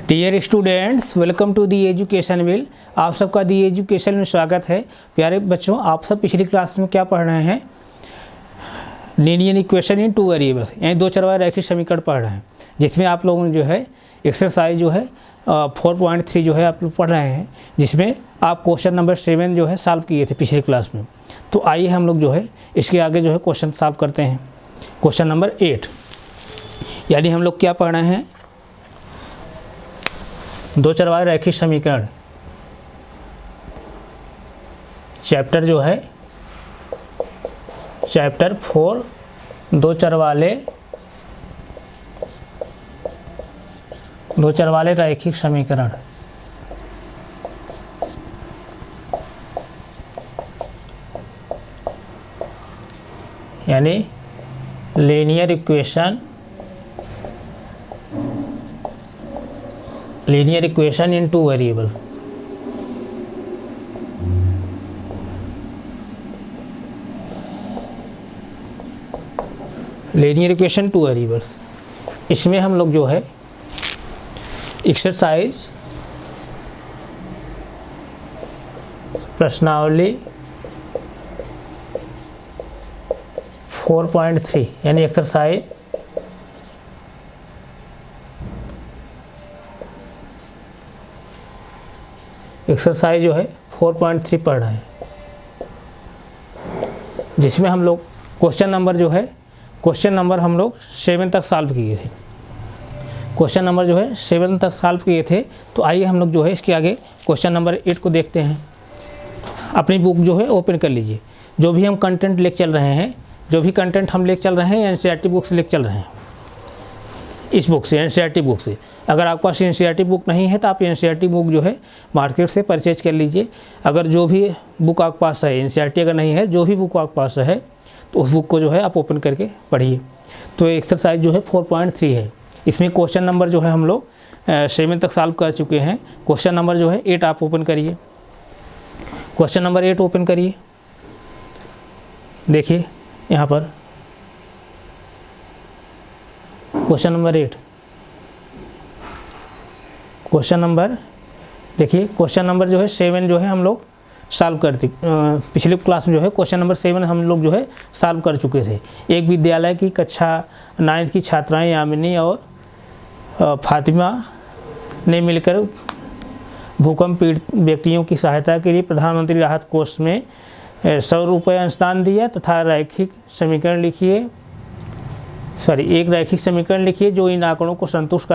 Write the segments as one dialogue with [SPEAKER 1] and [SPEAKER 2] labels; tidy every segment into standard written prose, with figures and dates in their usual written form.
[SPEAKER 1] Dear students, welcome to the education will. आप सबका दी education में स्वागत है। प्यारे बच्चों, आप सब पिछली क्लास में क्या पढ़ रहे हैं? Linear equation in two variables, यानी दो चरवाहे रैखिक समीकरण पढ़ रहे हैं, जिसमें आप लोगों ने जो है एक्सरसाइज जो है 4.3 जो है आप लोग पढ़ रहे हैं, जिसमें आप क्वेश्चन नंबर 7 जो है सॉल्व किए थे पिछली क्लास में। तो आइए हम लोग जो है इसके आगे जो है क्वेश्चन सॉल्व करते हैं। क्वेश्चन नंबर 8, यानी हम लोग क्या पढ़ रहे हैं? दो चरवाहे रैखिक समीकरण, चैप्टर जो है चैप्टर 4, दो चरवाले रैखिक समीकरण। यानी linear equation in two variable. Linear equation two variables, इसमें हम लोग जो है एक्सरसाइज प्रश्नावली 4.3 यानी एक्सरसाइज जो है 4.3 पढ़ रहे हैं, जिसमें हम लोग क्वेश्चन नंबर जो है हम लोग 7 तक सॉल्व किए थे। क्वेश्चन नंबर जो है 7 तक सॉल्व किए थे। तो आइए हम लोग जो है इसके आगे क्वेश्चन नंबर 8 को देखते हैं। अपनी बुक जो है ओपन कर लीजिए। जो भी हम कंटेंट लेके चल रहे हैं, एनसीईआरटी बुक से लेके चल रहे हैं, इस बुक से, एनसीईआरटी बुक से। अगर आपके पास एनसीईआरटी बुक नहीं है तो आप एनसीईआरटी बुक जो है मार्केट से परचेज कर लीजिए। अगर जो भी बुक आपके पास है, एनसीईआरटी अगर नहीं है, जो भी बुक आपके पास है, तो उस बुक को जो है आप ओपन करके पढ़िए। तो एक्सरसाइज जो है 4.3 है। इसमें क्वेश्चन नंबर जो है हम लोग 7 तक सॉल्व कर चुके हैं। क्वेश्चन नंबर जो है 8 आप ओपन करिए। क्वेश्चन नंबर 8 ओपन करिए। देखिए यहाँ पर क्वेश्चन नंबर 8, क्वेश्चन नंबर देखिए, क्वेश्चन नंबर जो है 7 जो है हम लोग सॉल्व करते। पिछले क्लास में जो है क्वेश्चन नंबर 7 हम लोग जो है सॉल्व कर चुके थे। एक विद्यालय की कक्षा 9 की छात्राएं यामिनी और फातिमा ने मिलकर भूकंप पीड़ित व्यक्तियों की सहायता के लिए प्रधानमंत्री राहत कोष में 100 रुपये अंशदान दिया तथा एक रैखिक समीकरण लिखिए जो इन आंकड़ों को संतुष्ट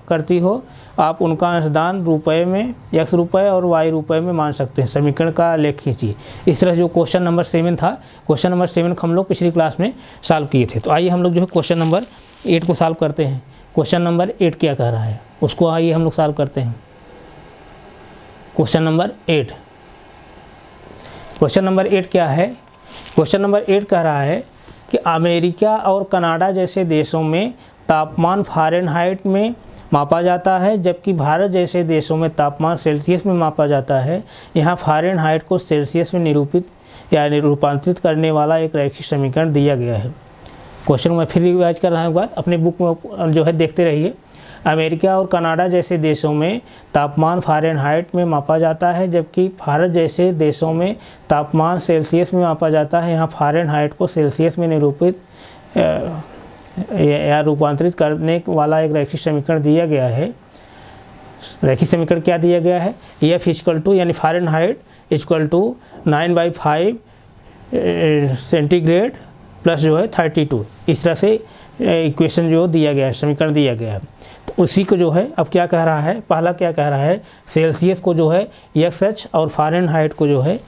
[SPEAKER 1] करती हो। आप उनका अंशदान रुपए में, x रुपये और y रुपये में मान सकते हैं। समीकरण का लेख खींचिए। इस तरह जो क्वेश्चन नंबर 7 था, क्वेश्चन नंबर 7 को हम लोग पिछली क्लास में सॉल्व किए थे। तो आइए हम लोग जो है क्वेश्चन नंबर 8 को सॉल्व करते हैं। क्वेश्चन नंबर 8 क्या कह रहा है उसको आइए हम लोग सॉल्व करते हैं। क्वेश्चन नंबर 8 क्या है? क्वेश्चन नंबर 8 कह रहा है कि अमेरिका और कनाडा जैसे देशों में तापमान फ़ारेनहाइट में मापा जाता है, जबकि भारत जैसे देशों में तापमान सेल्सियस में मापा जाता है। यहाँ फ़ारेनहाइट को सेल्सियस में रूपांतरित करने वाला एक रैखिक समीकरण दिया गया है। क्वेश्चन मैं फिर रिवाइज कर रहा हूँ, बात अपने बुक में जो है देखते रहिए। अमेरिका और कनाडा जैसे देशों में तापमान फ़ारेनहाइट में मापा जाता है, जबकि भारत जैसे देशों में तापमान सेल्सियस में मापा जाता है। यहाँ फ़ारेनहाइट को सेल्सियस में रूपांतरित करने वाला एक रैखिक समीकरण दिया गया है। रैखिक समीकरण क्या दिया गया है? F = यानी फ़ारेनहाइट = 9/5 सेंटीग्रेड प्लस जो है 32। इस तरह से इक्वेशन जो दिया गया है, समीकरण दिया गया है। तो उसी को जो है अब क्या कह रहा है, पहला क्या कह रहा है, सेल्सियस को जो है XH और फ़ारेनहाइट को जो है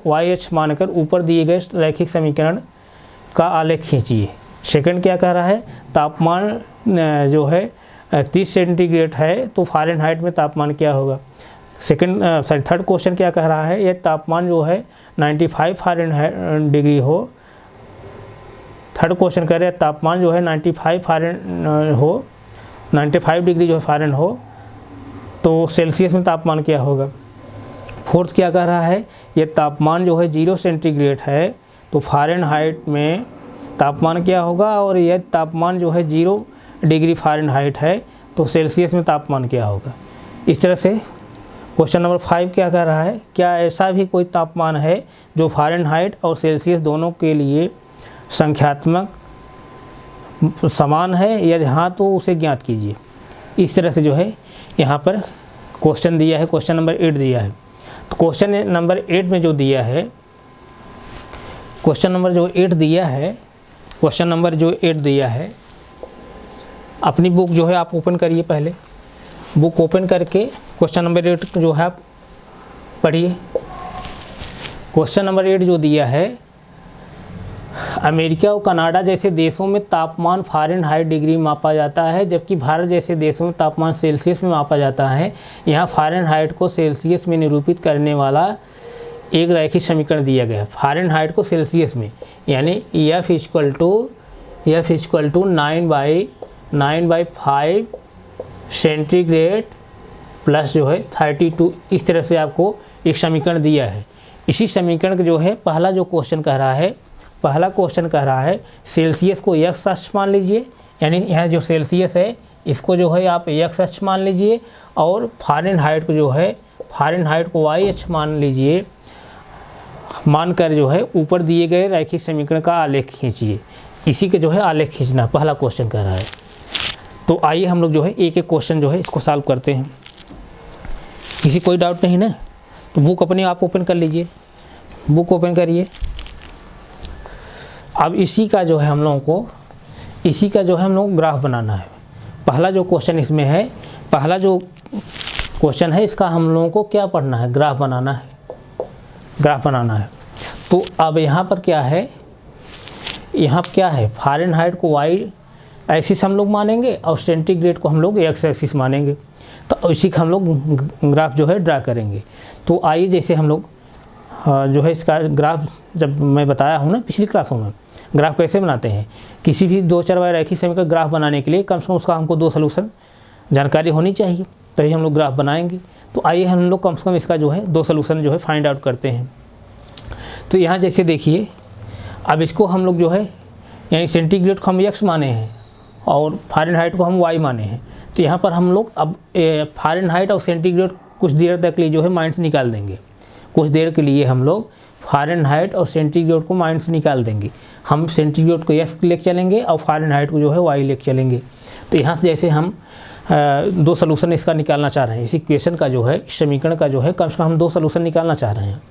[SPEAKER 1] YH मानकर ऊपर दिए गए रैखिक समीकरण का आलेख खींचिए। सेकंड क्या कह रहा है, तापमान जो है 30 सेंटीग्रेड है तो फ़ारेनहाइट में तापमान क्या होगा। थर्ड क्वेश्चन क्या कह रहा है, यह तापमान जो है 95 फ़ारेनहाइट डिग्री हो। थर्ड क्वेश्चन कह रहे हैं तापमान जो है 95 डिग्री जो है फ़ारेन हो, तो सेल्सियस में तापमान क्या होगा। फोर्थ क्या कह रहा है, ये तापमान जो है 0 सेंटीग्रेड है तो फ़ारेनहाइट में तापमान क्या होगा, और यह तापमान जो है 0 डिग्री फ़ारेनहाइट है तो सेल्सियस में तापमान क्या होगा। इस तरह से क्वेश्चन नंबर 5 क्या कह रहा है, क्या ऐसा भी कोई तापमान है जो फ़ारेनहाइट और सेल्सियस दोनों के लिए संख्यात्मक समान है, यदि हाँ तो उसे ज्ञात कीजिए। इस तरह से जो है यहाँ पर क्वेश्चन दिया है, क्वेश्चन नंबर 8 दिया है। तो क्वेश्चन नंबर 8 में जो दिया है, क्वेश्चन नंबर जो 8 दिया है, क्वेश्चन नंबर जो 8 दिया है, अपनी बुक जो है आप ओपन करिए, पहले बुक ओपन करके क्वेश्चन नंबर 8 जो है आप पढ़िए। क्वेश्चन नंबर 8 जो दिया है, अमेरिका और कनाडा जैसे देशों में तापमान फ़ारेनहाइट डिग्री में मापा जाता है, जबकि भारत जैसे देशों में तापमान सेल्सियस में मापा जाता है। यहाँ फ़ारेनहाइट को सेल्सियस में निरूपित करने वाला एक रैखिक समीकरण दिया गया है। फ़ारेनहाइट को सेल्सियस में, यानी F = 9/5 सेंटीग्रेड प्लस जो है 32, इस तरह से आपको एक समीकरण दिया है। इसी समीकरण का जो है पहला जो क्वेश्चन कह रहा है, पहला क्वेश्चन कह रहा है सेल्सियस को x अक्ष मान लीजिए, यानी यहाँ जो सेल्सियस है इसको जो है आप x अक्ष मान लीजिए, और फ़ारेनहाइट को जो है, फ़ारेनहाइट को y अक्ष मान लीजिए। मानकर जो है ऊपर दिए गए रैखिक समीकरण का आलेख खींचिए। इसी के जो है आलेख खींचना पहला क्वेश्चन कह रहा है। तो आइए हम लोग जो है एक एक क्वेश्चन जो है इसको सॉल्व करते हैं। किसी कोई डाउट नहीं ना, तो बुक अपने आप ओपन कर लीजिए, बुक ओपन करिए। अब इसी का जो है हम लोगों को, इसी का जो है हम लोग ग्राफ बनाना है। पहला जो क्वेश्चन इसमें है, पहला जो क्वेश्चन है इसका हम लोगों को क्या पढ़ना है, ग्राफ बनाना है, ग्राफ बनाना है। तो अब यहाँ पर क्या है, यहाँ क्या है, फ़ारेनहाइट को y एक्सिस हम लोग मानेंगे और सेंटीग्रेड को हम लोग x एक्सिस मानेंगे। तो इसी का हम लोग ग्राफ जो है ड्रा करेंगे। तो आइए जैसे हम लोग जो है इसका ग्राफ, जब मैं बताया हूँ ना पिछली क्लासों में, ग्राफ कैसे बनाते हैं। किसी भी 2 चर वाले रैखिक समीकरण का ग्राफ बनाने के लिए कम से कम उसका हमको 2 सलूशन जानकारी होनी चाहिए, तभी हम लोग ग्राफ बनाएंगे। तो आइए हम लोग कम से कम इसका जो है 2 सलूशन जो है फाइंड आउट करते हैं। तो यहाँ जैसे देखिए, अब इसको हम लोग जो है, यानी सेंटीग्रेड को हम x माने हैं और फ़ारेनहाइट को हम y माने हैं। तो यहाँ पर हम लोग अब फ़ारेनहाइट और सेंटीग्रेड कुछ देर तक लिए जो है माइंड से निकाल देंगे। कुछ देर के लिए हम लोग फ़ारेनहाइट और सेंटीग्रेड को माइंड से निकाल देंगे। हम सेंटीग्रेड को x लेके चलेंगे और फ़ारेनहाइट को जो है y लेके चलेंगे। तो यहाँ से जैसे हम 2 सलूशन इसका निकालना चाह रहे हैं, इस इक्वेशन का जो है, इस समीकरण का जो है कम से कम हम 2 सलूशन निकालना चाह रहे हैं।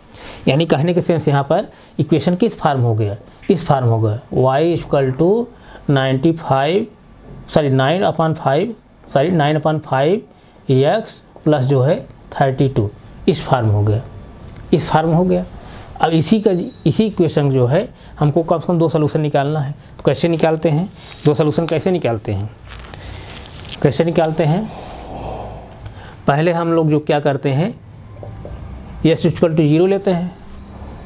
[SPEAKER 1] यानी कहने के सेंस यहाँ पर इक्वेशन किस फार्म हो गया, इस फार्म हो गया y = 9/5 x प्लस जो है 32, इस फार्म हो गया, इस फार्म हो गया। अब इसी इक्वेशन जो है हमको कम से कम 2 सलूशन निकालना है। तो कैसे निकालते हैं 2 सलूशन, कैसे निकालते हैं, कैसे निकालते हैं। पहले हम लोग जो क्या करते हैं, x = 0 लेते हैं।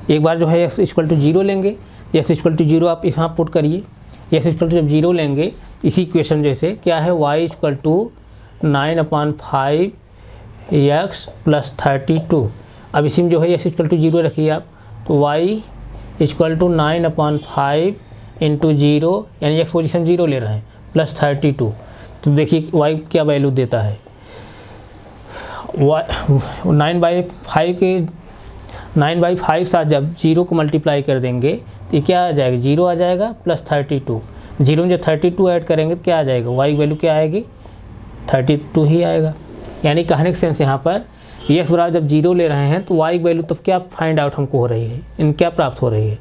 [SPEAKER 1] एक बार जो है x = 0 लेंगे, x = 0 आप यहाँ पुट करिए। x = जब 0 लेंगे, इसी इक्वेशन जैसे क्या है, y = 9/5 x प्लस 32। अब इसी में जो है x = 0 रखिए आप, तो y = 9/5 × 0, यानी x पोजीशन 0 ले रहे हैं, प्लस 32। तो देखिए y क्या वैल्यू देता है, 9/5 साथ जब 0 को मल्टीप्लाई कर देंगे तो ये क्या आ जाएगा, 0 आ जाएगा, प्लस 32। 0 में जब 32 ऐड करेंगे तो क्या आ जाएगा, y वैल्यू क्या आएगी, 32 ही आएगा। यानी कहने के सेंस यहाँ पर x बराबर जब 0 ले रहे हैं तो y वैल्यू तब क्या फाइंड आउट हमको हो रही है, इन क्या प्राप्त हो रही है,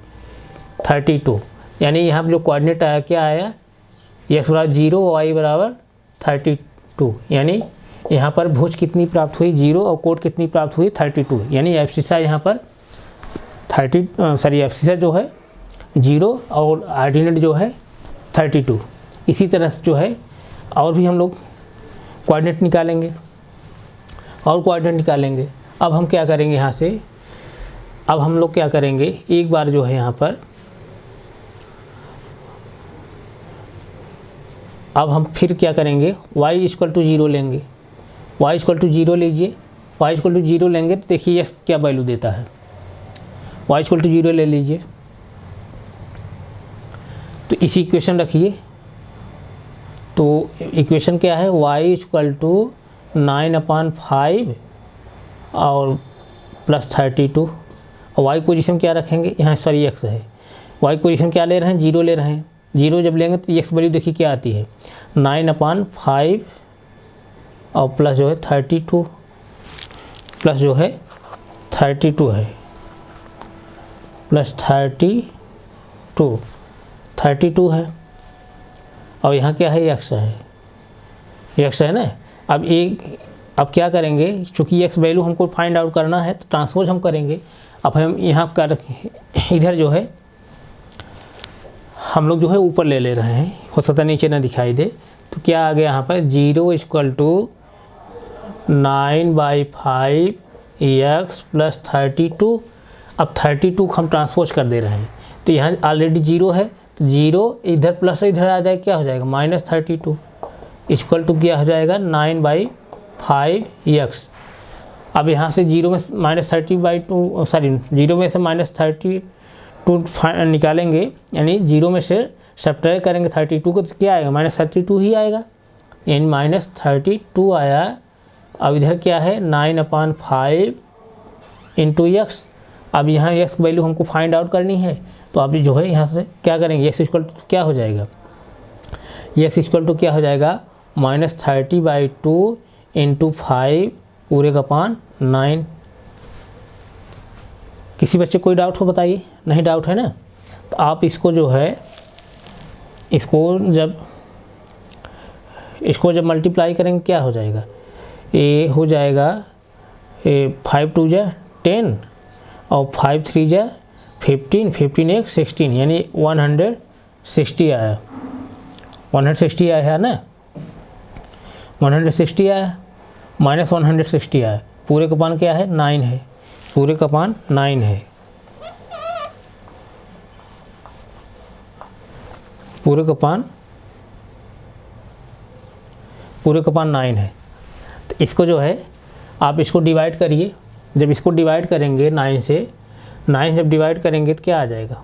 [SPEAKER 1] 32। यानी यहाँ पर जो कोऑर्डिनेट आया क्या आया, x बराबर 0, y बराबर 32। यानी यहाँ पर भुज कितनी प्राप्त हुई, 0, और कोट कितनी प्राप्त हुई, 32। यानी एब्सिसा यहाँ पर एब्सिसा जो है 0 और ऑर्डिनेट जो है 32। इसी तरह से जो है और भी हम लोग कोऑर्डिनेट निकालेंगे, और कोऑर्डिनेट निकालेंगे। अब हम क्या करेंगे यहाँ से, अब हम लोग क्या करेंगे, एक बार जो है यहाँ पर अब हम फिर क्या करेंगे, y = 0 लेंगे, y = 0 लीजिए, y = 0 लेंगे तो देखिए ये क्या वैल्यू देता है, y = 0 ले लीजिए। तो इसी इक्वेशन रखिए, तो इक्वेशन क्या है, y = 9/5 और प्लस 32। और y पोजीशन क्या रखेंगे, यहाँ सॉरी x है, y पोजीशन क्या ले रहे हैं, 0 ले रहे हैं। 0 जब लेंगे तो x वैल्यू देखिए क्या आती है, 9/5 और प्लस जो है 32, प्लस जो है 32 है, प्लस 32 है। और यहाँ क्या है, x है ना। अब क्या करेंगे, चूँकि x वैल्यू हमको फाइंड आउट करना है तो ट्रांसपोज हम करेंगे। अब हम यहाँ कर इधर जो है हम लोग जो है ऊपर ले रहे हैं, हो सकता है नीचे ना दिखाई दे। तो क्या आ गया यहाँ पर, 0 = 9/5 x प्लस 32। अब 32 हम ट्रांसपोज कर दे रहे हैं, तो यहाँ ऑलरेडी 0 है, तो 0 इधर प्लस इधर आ जाए, क्या हो जाएगा, -32 = क्या हो जाएगा, 9/5 x। अब यहाँ से 0 में -30/2 सॉरी 0 में से -32 निकालेंगे, यानी 0 में से सब्ट्रैक्ट करेंगे 32 को, तो क्या आएगा, -32 ही आएगा, यानी -32 आया। अब इधर क्या है, 9/5 × x। अब यहाँ x वैल्यू हमको फाइंड आउट करनी है, तो अभी जो है यहाँ से क्या करेंगे, x = क्या हो जाएगा, x = क्या हो जाएगा, -30/2 × 5 पूरे का पान 9। किसी बच्चे कोई डाउट हो बताइए, नहीं डाउट है ना। तो आप इसको जो है इसको जब मल्टीप्लाई करेंगे क्या हो जाएगा, ये हो जाएगा 5 2 = 10 और 5 3 = 15, 15 1 16, यानी 160 आया, 160 आया है ना, 160 आया, -160 आया। पूरे का पान क्या है, 9 है, पूरे का पान 9 है, पूरे का पान 9 है। तो इसको जो है आप इसको डिवाइड करिए। जब इसको डिवाइड करेंगे 9 से, 9 जब डिवाइड करेंगे तो क्या आ जाएगा,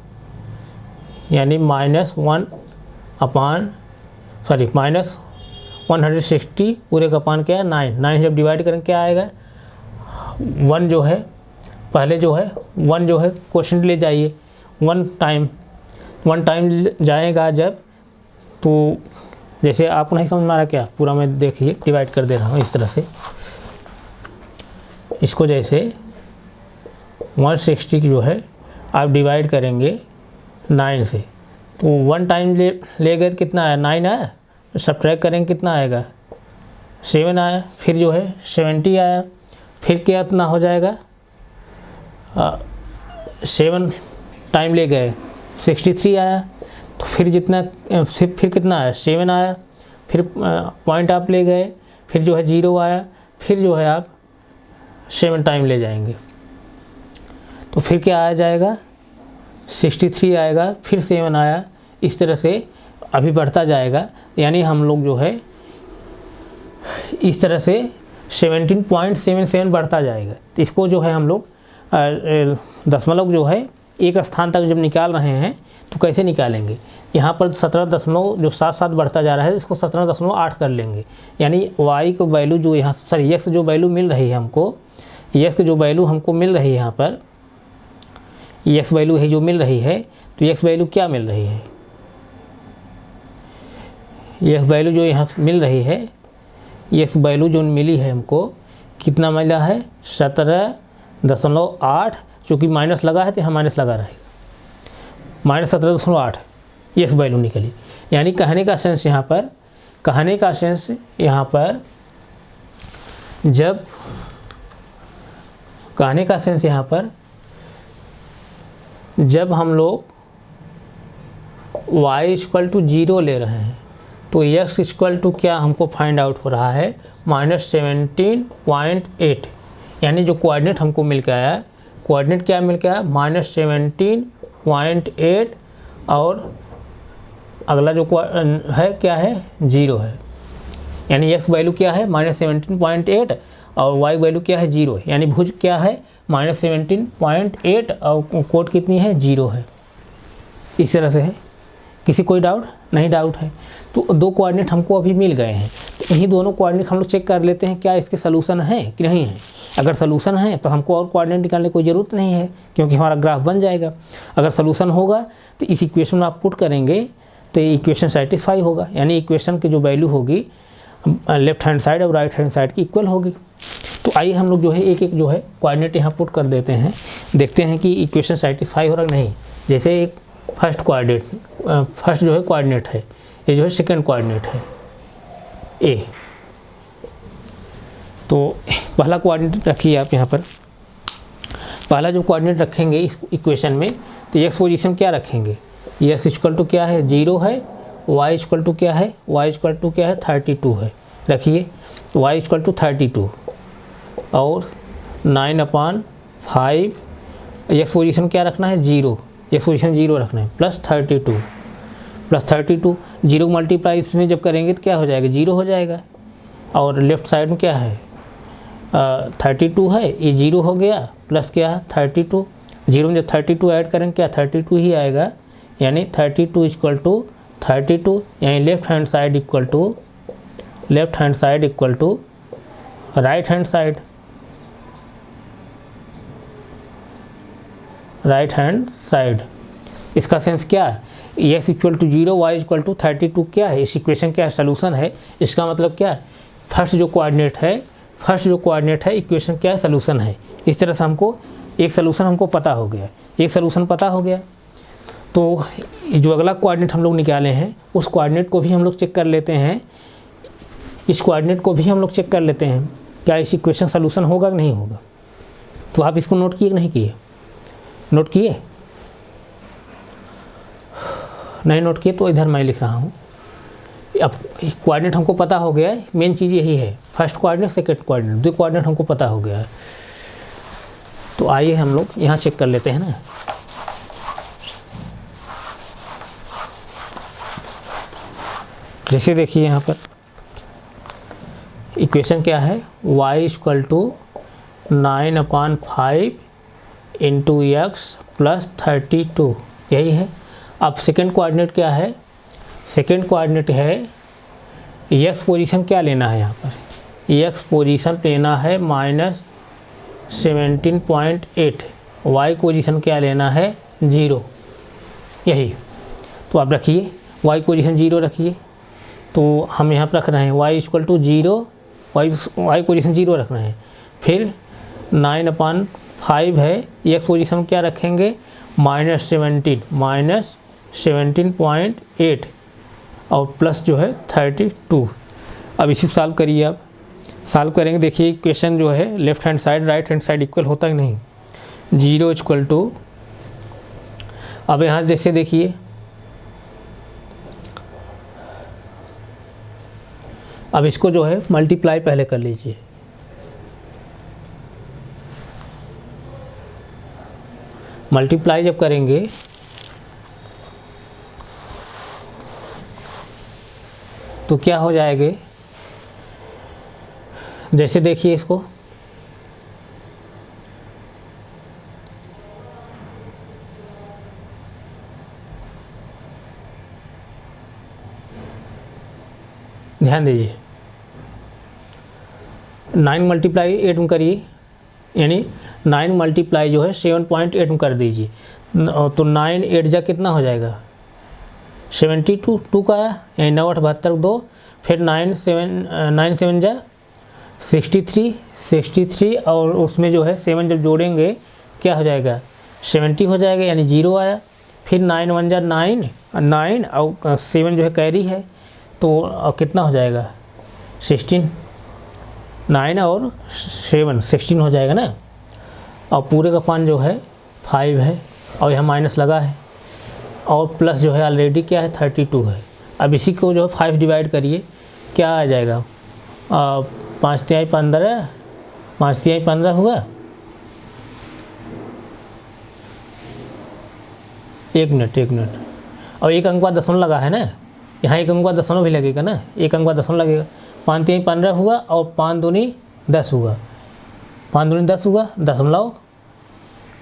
[SPEAKER 1] यानी -160 पूरे का पान क्या है, 9 जब डिवाइड करेंगे क्या आएगा, 1 जो है पहले जो है 1 जो है क्वेश्चन ले जाइए, 1 टाइम जाएगा जब, तो जैसे आपको नहीं समझ में आ रहा क्या, पूरा मैं देखिए डिवाइड कर दे रहा हूँ इस तरह से। इसको जैसे 160 जो है आप डिवाइड करेंगे 9 से, तो 1 टाइम ले गए तो कितना आया, 9 आया, सब्ट्रैक्ट करेंगे कितना आएगा, 7 आया, फिर जो है 70 आया, फिर क्या इतना हो जाएगा, 7 टाइम ले गए 63 आया, तो फिर जितना फिर कितना आया, 7 आया, फिर पॉइंट आप ले गए, फिर जो है 0 आया, फिर जो है आप 7 टाइम ले जाएंगे, तो फिर क्या आ जाएगा, 63 आएगा, फिर 7 आया, इस तरह से अभी बढ़ता जाएगा। यानी हम लोग जो है इस तरह से 17.77 बढ़ता जाएगा। तो इसको जो है हम लोग दशमलव जो है एक स्थान तक जब निकाल रहे हैं तो कैसे निकालेंगे, यहाँ पर 17 जो 7 बढ़ता जा रहा है, इसको 17.8 कर लेंगे। यानी y को वैल्यू जो यहाँ सॉरी x जो वैल्यू मिल रही है हमको, x जो वैल्यू हमको मिल रही है, यहाँ पर x वैल्यू है जो मिल रही है, तो x वैल्यू क्या मिल रही है, x वैल्यू जो यहाँ मिल रही है, x वैल्यू जो मिली है हमको कितना मिला है, 17.8, चूँकि माइनस लगा है तो यहाँ माइनस लगा रहेगा, -17.8 x वैल्यू निकली। यानी कहने का सेंस यहाँ पर जब हम लोग y = 0 ले रहे हैं, तो x = क्या हमको फाइंड आउट हो रहा है, -17.8, यानी जो कोऑर्डिनेट हमको मिल के आया, कोऑर्डिनेट क्या मिल के आया, -17.8, और अगला जो है क्या है, 0 है। यानी x वैल्यू क्या है, -17.8, और y वैल्यू क्या है, 0 है। यानी भुज क्या है, -17.8 और कोट कितनी है, 0 है। इस तरह से है। किसी कोई डाउट नहीं? डाउट है। तो दो कोऑर्डिनेट हमको अभी मिल गए हैं, तो इन्हीं दोनों कोऑर्डिनेट हम लोग चेक कर लेते हैं क्या इसके सलूशन है कि नहीं है। अगर सलूशन है तो हमको और कोऑर्डिनेट निकालने की कोई ज़रूरत नहीं है, क्योंकि हमारा ग्राफ बन जाएगा। अगर सलूशन होगा तो इस इक्वेशन में आप पुट करेंगे तो ये इक्वेशन सेटिस्फाई होगा, यानी इक्वेशन की जो वैल्यू होगी लेफ्ट हैंड साइड और राइट हैंड साइड की इक्वल होगी। तो आइए हम लोग जो है एक एक जो है कोऑर्डिनेट यहाँ पुट कर देते हैं, देखते हैं कि इक्वेशन सेटिस्फाई हो रहा है नहीं। जैसे एक फर्स्ट जो है कोऑर्डिनेट है, ये जो है सेकंड कोऑर्डिनेट है ए। तो पहला कोऑर्डिनेट रखिए आप यहाँ पर। पहला जो कोऑर्डिनेट रखेंगे इस इक्वेशन में, तो एक्स पोजीशन क्या रखेंगे, एक्स इक्वल टू क्या है 0 है, वाई इक्वल टू क्या है, वाई इक्वल टू क्या है 32 है। रखिए वाई इक्वल टू 32 और 9/5 एक्स पोजीशन क्या रखना है 0, एक्स पोजीशन 0 रखना है, प्लस 32 0 मल्टीप्लाई इसमें जब करेंगे तो क्या हो जाएगा 0 हो जाएगा। और लेफ्ट साइड में क्या है 32 है, ये 0 हो गया, प्लस क्या है 32, 0 में जब 32 ऐड करेंगे क्या 32 ही आएगा, यानी 32 इक्वल टू 32, यानी left hand side equal to right hand side. इसका सेंस क्या है, X equal to 0 Y equal to 32 क्या है, इस इक्वेशन क्या है सलूशन है। इसका मतलब क्या है, फर्स्ट जो कोऑर्डिनेट है इक्वेशन क्या है सलूशन है। इस तरह से हमको एक सलूशन हमको पता हो गया, तो जो अगला कोऑर्डिनेट हम लोग निकाले हैं उस कोऑर्डिनेट को भी हम लोग चेक कर लेते हैं, इस कोऑर्डिनेट को भी हम लोग चेक कर लेते हैं क्या इस इक्वेशन सलूशन होगा कि नहीं होगा। तो आप इसको नोट किए कि नहीं किए, नोट किए नहीं, नोट किए तो इधर मैं लिख रहा हूँ। अब कोऑर्डिनेट हमको पता हो गया है, मेन चीज़ यही है, फर्स्ट कोऑर्डिनेट सेकंड कोऑर्डिनेट, दो कोऑर्डिनेट हमको पता हो गया है। तो आइए हम लोग यहाँ चेक कर लेते हैं ना। जैसे देखिए यहाँ पर इक्वेशन क्या है, y equal to 9/5 into X plus 32, यही है। अब सेकंड कोऑर्डिनेट क्या है, सेकंड कोऑर्डिनेट है एक्स पोजीशन क्या लेना है, यहाँ पर एक्स पोजीशन लेना है -17.8, वाई पोजीशन क्या लेना है 0, यही। तो आप रखिए वाई पोजीशन 0 रखिए, तो हम यहाँ पर रख रहे हैं y equal to 0, Y position 0 रखना है। फिर 9/5 है, एक्स पोजीशन क्या रखेंगे -17.8 और प्लस जो है 32। अब इसी को सॉल्व करिए, आप सॉल्व करेंगे, देखिए इक्वेशन जो है left hand side right hand side equal होता है कि नहीं। 0 इक्वल टू, अब यहाँ जैसे देखिए अब इसको जो है मल्टीप्लाई पहले कर लीजिए, मल्टीप्लाई जब करेंगे तो क्या हो जाएगा, जैसे देखिए इसको ध्यान दीजिए, 9 मल्टीप्लाई 8 में करिए, यानी 9 मल्टीप्लाई जो है 7.8 में कर दीजिए, तो 9 8 जा कितना हो जाएगा 72, 2 का आया, यानी 9 8 72 2, फिर 9 7 जा 63 और उसमें जो है 7 जब जोड़ेंगे क्या हो जाएगा 70 हो जाएगा, यानी 0 आया। फिर 9 1 जा 9 और 7 जो है कैरी है, तो कितना हो जाएगा 16, 9 और 7 16 हो जाएगा ना। और पूरे का पान जो है 5 है और यहाँ माइनस लगा है और प्लस जो है ऑलरेडी क्या है 32 है। अब इसी को जो है 5 डिवाइड करिए, क्या आ जाएगा 5 तिहाई 15, 5 तिहाई 15 होगा, 1 मिनट और एक अंक का दशमलव लगा है ना, यहाँ एक अंक का दशमलव भी लगेगा ना, एक अंक का दशमलव लगेगा, 5 तिहाई 15 हुआ और 5 दूनी 10 हुआ, 5 दूनी 10 हुआ, दशमलव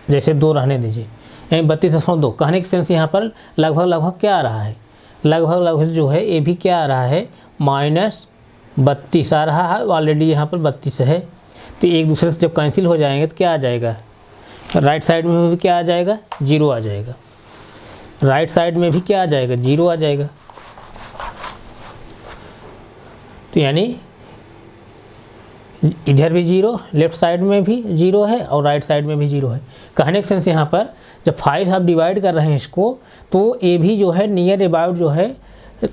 [SPEAKER 1] जैसे 2 रहने दीजिए, यानी 32.2। कहने की सेंस यहाँ पर लगभग क्या आ रहा है, लगभग लगभग जो है ये भी क्या आ रहा है -32 आ रहा है, ऑलरेडी यहाँ पर 32 है। तो एक दूसरे से जब कैंसिल हो जाएंगे तो क्या आ जाएगा, राइट साइड में भी क्या आ जाएगा, 0 आ जाएगा। राइट साइड में भी क्या आ जाएगा, 0 आ जाएगा। तो यानी इधर भी 0, लेफ्ट साइड में भी 0 है और राइट साइड में भी 0 है। कहने का सेंस यहाँ पर जब 5 आप डिवाइड कर रहे हैं इसको, तो ये भी जो है नियर अबाउट जो है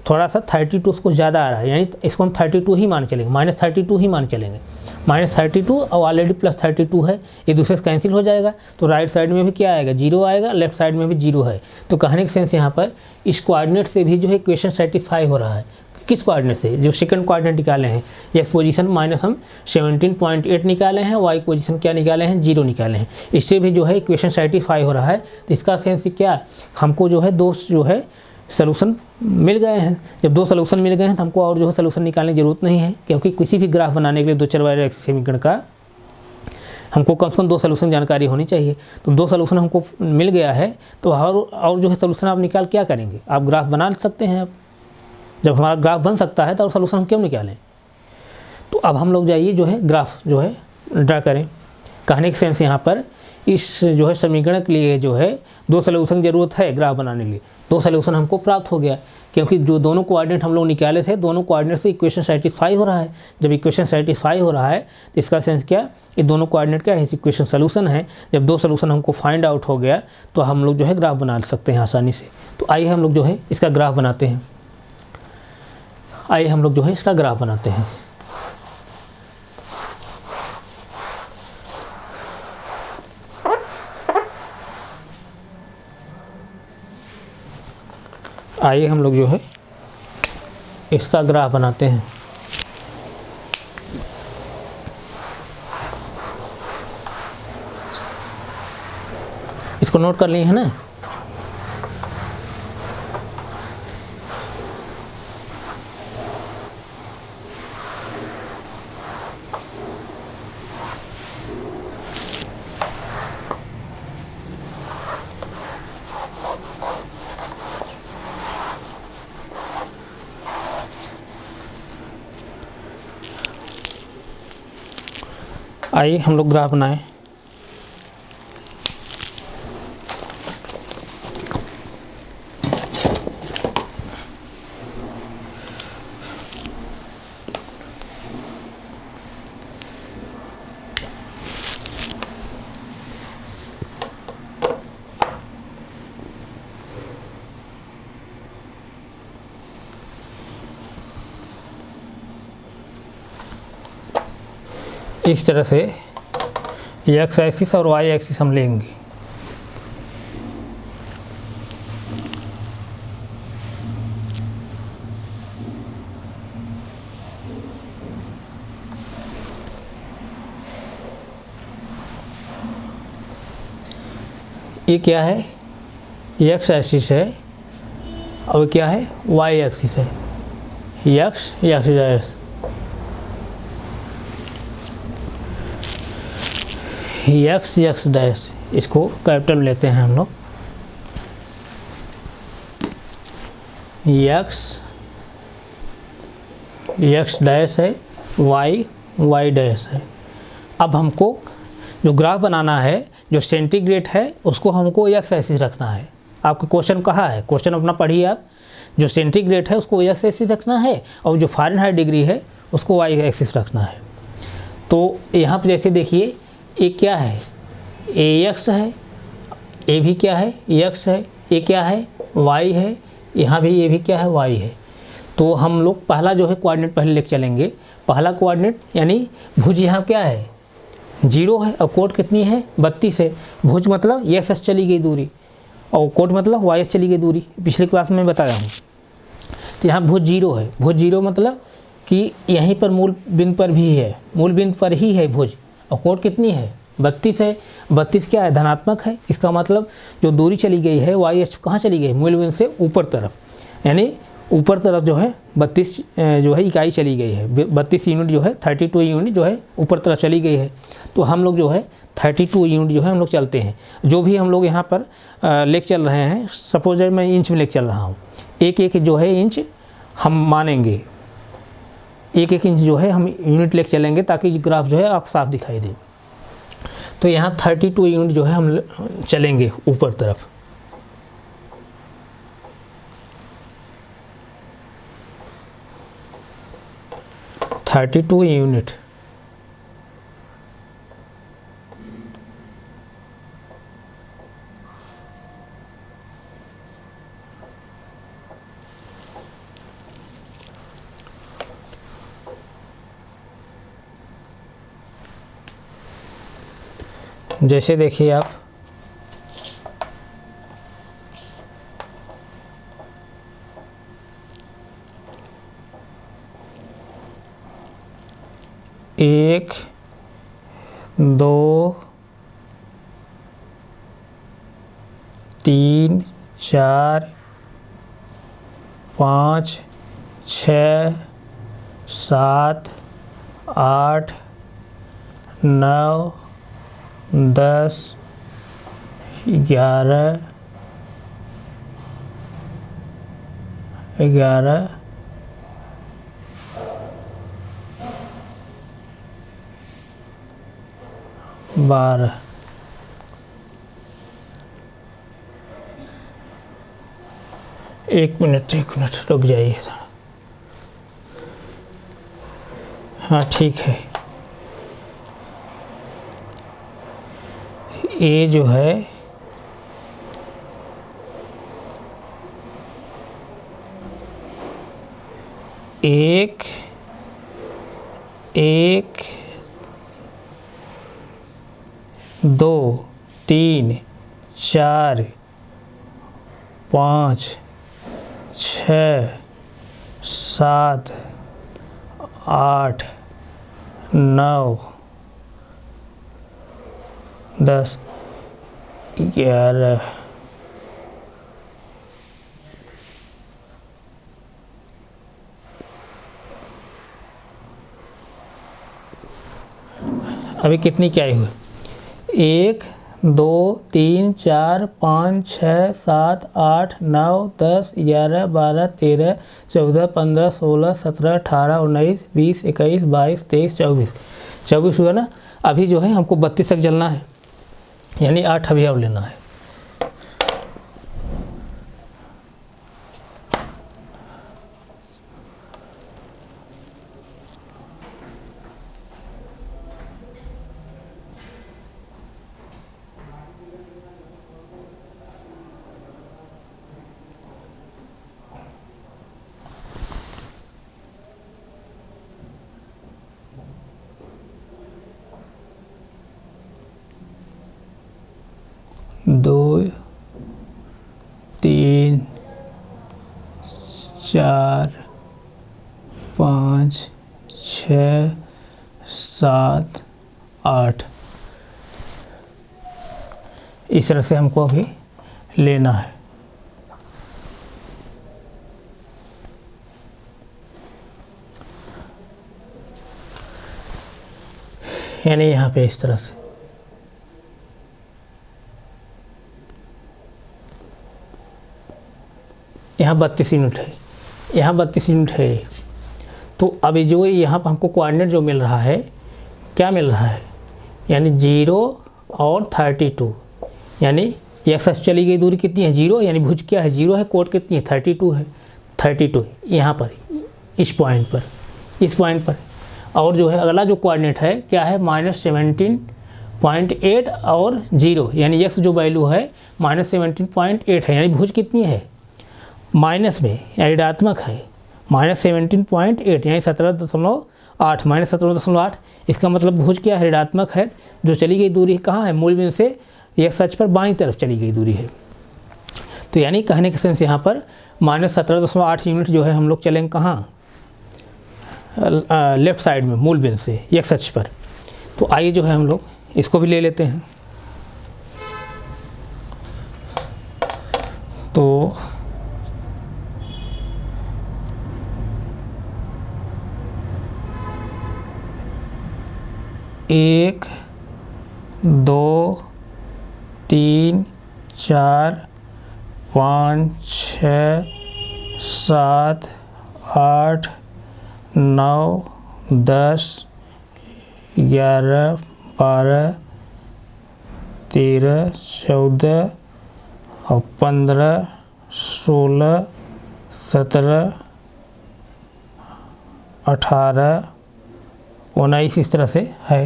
[SPEAKER 1] थोड़ा सा 32 उसको ज़्यादा आ रहा है, यानी इसको हम 32 ही मान चलेंगे, -32 ही मान चलेंगे। -32 और ऑलरेडी +32 है, ये दूसरे से कैंसिल हो जाएगा। तो राइट साइड में भी क्या आएगा, 0 आएगा, लेफ्ट साइड में भी 0 है। तो कहने का सेंस यहाँ पर इस कोऑर्डिनेट से भी जो है इक्वेशन सेटिस्फाई हो रहा है। किस कोऑर्डिनेट से, जो सेकंड कोऑर्डिनेट निकाले हैं, एक्स पोजीशन माइनस हम 17.8 निकाले हैं, वाई पोजीशन क्या निकाले हैं, 0 निकाले हैं। इससे भी जो है इक्वेशन सेटिस्फाई हो रहा है। तो इसका सेंस क्या, हमको जो है दो जो है सलूशन मिल गए हैं। जब 2 सलूशन मिल गए हैं तो हमको और जो है सलूशन निकालने की जरूरत नहीं है, क्योंकि किसी भी ग्राफ बनाने के लिए 2 चर एक्सिस समीकरण का हमको कम से कम 2 सलूशन जानकारी होनी चाहिए। तो 2 सलूशन हमको मिल गया है, तो और जो है सलूशन आप निकाल क्या करेंगे, आप ग्राफ बना सकते हैं। आप जब हमारा ग्राफ बन सकता है तो और सलूशन हम क्यों निकालें। तो अब हम लोग जाइए जो है ग्राफ जो है ड्रा करें। कहने के सेंस यहाँ पर इस जो है समीकरण के लिए जो है 2 सलूशन की ज़रूरत है ग्राफ बनाने के लिए। 2 सलूशन हमको प्राप्त हो गया, क्योंकि जो दोनों कोऑर्डिनेट हम लोग निकाले थे, दोनों कोऑर्डिनेट से इक्वेशन सेटिस्फाई हो रहा है। जब इक्वेशन सेटिस्फाई हो रहा है तो इसका सेंस क्या, ये दोनों कोऑर्डिनेट क्या है, इक्वेशन सलूशन है। जब 2 सलूशन हमको फाइंड आउट हो गया तो हम लोग जो है ग्राफ बना सकते हैं आसानी से। तो आइए हम लोग जो है इसका ग्राफ बनाते हैं। आइए हम लोग जो है इसका ग्राफ बनाते हैं। आइए हम लोग जो है इसका ग्राफ बनाते हैं। इसको नोट कर लिए है ना। आइए हम लोग ग्राफ बनाएं। इस तरह से एक्स एक्सिस और वाई एक्सिस हम लेंगे। ये क्या है, एक्स एक्सिस है और क्या है, वाई एक्सिस है। X axis x x dash, इसको कैपिटल लेते हैं हम लोग। एक्स एक्स डैश है, वाई वाई डैश है। अब हमको जो ग्राफ बनाना है, जो सेंटीग्रेड है उसको हमको एक्स एक्सिस रखना है। आपका क्वेश्चन कहाँ है, क्वेश्चन अपना पढ़िए आप। जो सेंटीग्रेड है उसको एक्स एक्सिस रखना है और जो फ़ारेनहाइट डिग्री है उसको वाई एक्सिस रखना है। तो यहाँ पर जैसे देखिए, ये क्या है, ए एक्स है, ए भी क्या है, एक्स है, ये क्या है, वाई है, यहाँ भी ये भी क्या है, वाई है। तो हम लोग पहला जो है कोऑर्डिनेट पहले लेके चलेंगे। पहला कोऑर्डिनेट यानी भुज यहाँ क्या है, 0 है और कोट कितनी है, 32 है। भुज मतलब एक्स एस चली गई दूरी और कोट मतलब वाई एस चली गई दूरी, पिछले क्लास में बताया हूँ। तो यहाँ भुज 0 है। भुज 0 मतलब कि यहीं पर मूल बिंदु पर भी है, मूल बिंदु पर ही है भुज। और कोट कितनी है, 32 है। 32 क्या है, धनात्मक है। इसका मतलब जो दूरी चली गई है वाई एच कहाँ चली गई, मूल बिंदु से ऊपर तरफ, यानी ऊपर तरफ जो है 32 जो है इकाई चली गई है। 32 यूनिट जो है, 32 यूनिट जो है ऊपर तरफ चली गई है। तो हम लोग जो है 32 यूनिट जो है हम लोग चलते हैं। जो भी हम लोग यहाँ पर लेके चल रहे हैं, सपोज मैं इंच में लेके चल रहा हूँ, एक एक जो है इंच हम मानेंगे, एक एक इंच जो है हम यूनिट लेके चलेंगे ताकि ग्राफ जो है आपको साफ दिखाई दे। तो यहाँ 32 यूनिट जो है हम चलेंगे ऊपर तरफ। थर्टी टू यूनिट जैसे देखिए आप एक, दो, तीन, चार, पाँच, छः, सात, आठ, नौ, 10, 11, 12। एक मिनट रुक जाइए थोड़ा। हाँ ठीक है, ये जो है एक, एक, दो, तीन, चार, पाँच, छः, सात, आठ, नौ, 10, 11। अभी कितनी क्या हुई? 1, 2, 3, 4, 5, 6, 7, 8, 9, 10, 11, 12, 13, 14, 15, 16, 17, 18, 19, 20, 21, 22, 23, 24 हुआ ना। अभी जो है हमको 32 तक चलना है, यानी 8 अभी और लेना है। दो, तीन, चार, पाँच, छः, सात, 8 इस तरह से हमको अभी लेना है। यानी यहाँ पे इस तरह से यहाँ 32 यूनिट है, यहाँ 32 यूनिट है। तो अभी जो यहाँ पर हमको कोऑर्डिनेट जो मिल रहा है, क्या मिल रहा है, यानी 0 और 32, यानी एक्स एक्स चली गई दूरी कितनी है, 0, यानी भुज क्या है, 0 है, कोट कितनी है, 32 है, 32 यहाँ पर इस पॉइंट पर। और जो है अगला जो कोऑर्डिनेट है क्या है, -17.8 और 0, यानी एक्स जो वैल्यू है -17.8 है, यानी भुज कितनी है, माइनस में, यानी ऋणात्मक है, -17.8 यानी 17.8 -17.8। इसका मतलब भुज क्या है, ऋणात्मक है। जो चली गई दूरी कहाँ है, मूल बिंदु से एक्स अक्ष पर बाईं तरफ चली गई दूरी है। तो यानी कहने के सेंस यहाँ पर -17.8 यूनिट जो है हम लोग चलेंगे कहाँ, लेफ्ट साइड में, मूल बिंदु से एक्स अक्ष पर। तो आइए जो है हम लोग इसको भी ले लेते हैं। तो एक, 2, 3, 4, 5, 6, 7, 8, 9, 10, 11, 12, 13, 14 और 15, 16, 17, 18, 19 इस तरह से है।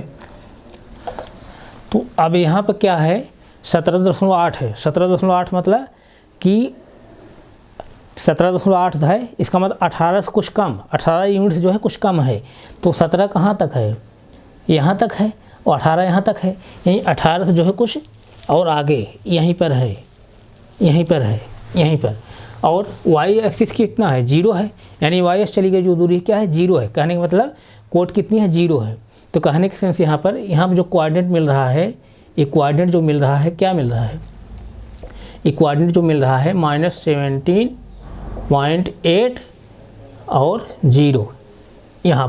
[SPEAKER 1] तो अब यहाँ पर क्या है 17.8 है। 17.8 मतलब कि 17.8 है, इसका मतलब 18 से कुछ कम, 18 यूनिट जो है कुछ कम है। तो 17 कहाँ तक है, यहाँ तक है, और 18 यहाँ तक है। यहीं 18 से जो है कुछ और आगे यहीं पर है, यहीं पर है, यहीं पर। और वाई एक्सिस कितना है, 0 है, यानी वाई एक्स चली गई जो दूरी क्या है 0 है। कहने का मतलब कोड कितनी है 0 है। तो कहने के सेंस यहाँ पर जो कोऑर्डिनेट मिल रहा है, ये कोऑर्डिनेट जो मिल रहा है क्या मिल रहा है, ये कोऑर्डिनेट जो मिल रहा है -17.8 और 0 यहाँ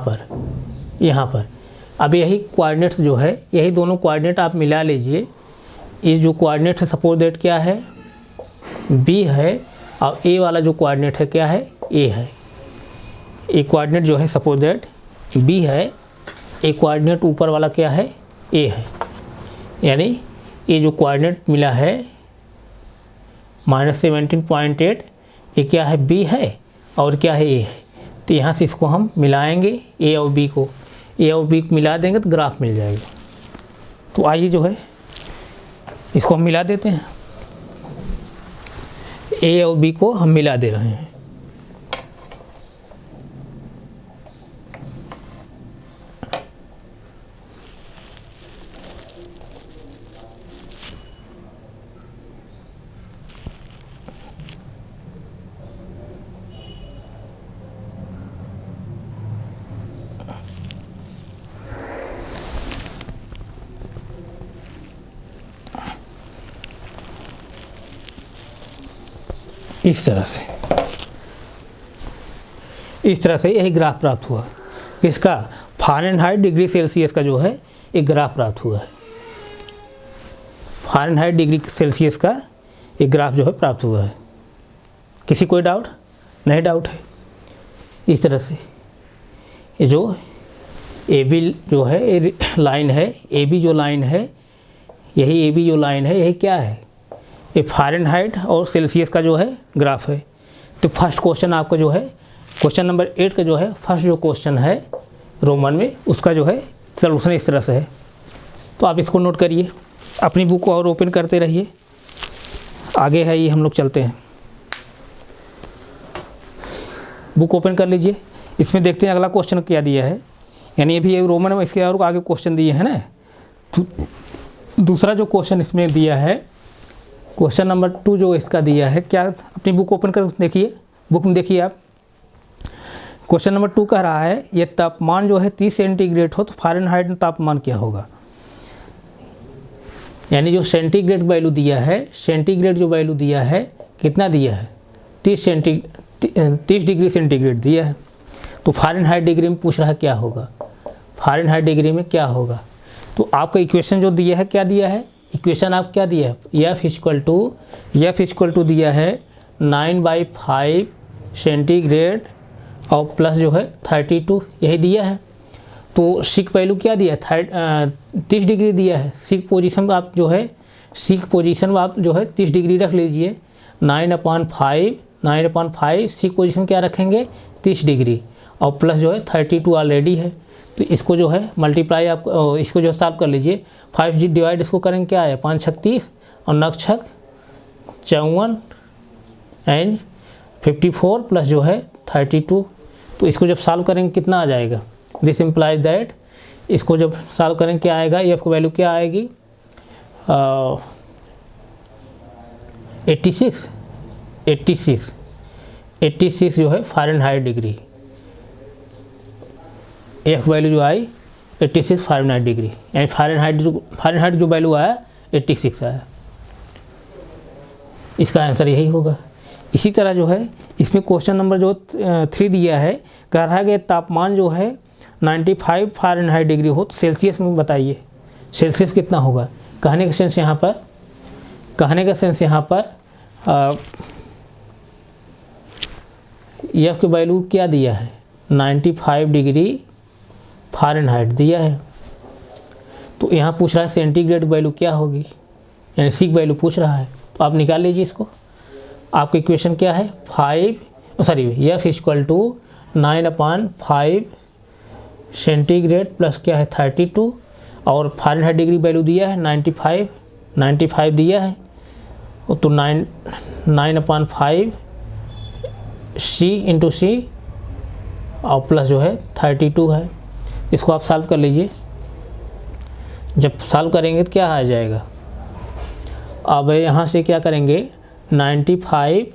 [SPEAKER 1] पर। अब यही कोऑर्डिनेट्स जो है, यही दोनों कोऑर्डिनेट आप मिला लीजिए। ये जो कोऑर्डिनेट है सपोज दैट क्या है b है, और a वाला जो कोऑर्डिनेट है क्या है a है। ये कोऑर्डिनेट जो है सपोज दैट b है, एक कोऑर्डिनेट ऊपर वाला क्या है a है। यानी ये जो कोऑर्डिनेट मिला है -17.8, ये क्या है b है और क्या है a है। तो यहाँ से इसको हम मिलाएंगे a और b को, a और b को मिला देंगे तो ग्राफ मिल जाएगा। तो आइए जो है इसको हम मिला देते हैं, a और b को हम मिला दे रहे हैं। इस तरह से यही ग्राफ प्राप्त हुआ। किसका, फ़ारेनहाइट डिग्री सेल्सियस का जो है एक ग्राफ प्राप्त हुआ है। फ़ारेनहाइट डिग्री सेल्सियस का एक ग्राफ जो है प्राप्त हुआ है। किसी कोई डाउट नहीं, डाउट है। इस तरह से ये जो ए बी जो है लाइन है, ए बी जो लाइन है, यही ए बी जो लाइन है, यही क्या है, ये फ़ारेनहाइट और सेल्सियस का जो है ग्राफ है। तो फर्स्ट क्वेश्चन आपका जो है क्वेश्चन नंबर 8 का जो है फर्स्ट जो क्वेश्चन है रोमन में, उसका जो है सलूशन इस तरह से है। तो आप इसको नोट करिए, अपनी बुक को और ओपन करते रहिए। आगे है ये, हम लोग चलते हैं। बुक ओपन कर लीजिए, इसमें देखते हैं अगला क्वेश्चन क्या दिया है। यानी ये भी ये रोमन में इसके और आगे क्वेश्चन दिए हैं ना। तो दूसरा जो क्वेश्चन इसमें दिया है, क्वेश्चन नंबर 2 जो इसका दिया है, क्या, अपनी बुक ओपन कर देखिए, बुक में देखिए आप। क्वेश्चन नंबर 2 कह रहा है ये तापमान जो है 30 सेंटीग्रेड हो तो फ़ारेनहाइट में तापमान क्या होगा। यानी जो सेंटीग्रेड वैल्यू दिया है, सेंटीग्रेड जो वैल्यू दिया है कितना दिया है 30 डिग्री सेंटीग्रेड दिया है। तो फ़ारेनहाइट डिग्री में पूछ रहा है क्या होगा, फ़ारेनहाइट डिग्री में क्या होगा। तो आपका इक्वेशन जो दिया है क्या दिया है, इक्वेशन आप क्या दिया है, एफ इक्वल टू दिया है 9/5 सेंटीग्रेड और प्लस जो है 32 यही दिया है। तो सिक वैल्यू क्या दिया है 30 डिग्री दिया है। सिक पोजीशन में आप जो है 30 डिग्री रख लीजिए। 9/5 सिक पोजीशन क्या रखेंगे 30 डिग्री, और प्लस जो है 32 ऑलरेडी है। तो इसको जो है मल्टीप्लाई आप इसको जो सॉल्व कर लीजिए। 5 डिवाइड इसको करेंगे क्या है 5 छक 30 और 9 छक 54 एंड 54 प्लस जो है 32। तो इसको जब सॉल्व करेंगे कितना आ जाएगा, दिस इम्प्लाइज दैट, इसको जब सॉल्व करेंगे क्या आएगा, एफ की वैल्यू क्या आएगी 86 जो है फ़ारेनहाइट डिग्री, एफ वैल्यू जो आई 86 फ़ारेनहाइट डिग्री, यानी फ़ारेनहाइट जो वैल्यू आया 86 आया। इसका आंसर यही होगा। इसी तरह जो है इसमें क्वेश्चन नंबर जो 3 दिया है, कह रहा है कि तापमान जो है 95 फ़ारेनहाइट डिग्री हो तो सेल्सियस में बताइए सेल्सियस कितना होगा। कहने का सेंस यहाँ पर एफ की वैल्यू क्या दिया है, 95 डिग्री फ़ारेनहाइट दिया है। तो यहाँ पूछ रहा है सेंटीग्रेड वैल्यू क्या होगी, यानी सी की वैल्यू पूछ रहा है। तो आप निकाल लीजिए इसको। आपका इक्वेशन क्या है, F equal to 9/5 centigrade plus क्या है 32, और फ़ारेनहाइट डिग्री वैल्यू दिया है 95 दिया है। तो 9/5 सी इंटू सी और प्लस जो है 32 है। इसको आप सॉल्व कर लीजिए। जब सॉल्व करेंगे तो क्या आ जाएगा, अब यहाँ से क्या करेंगे 95,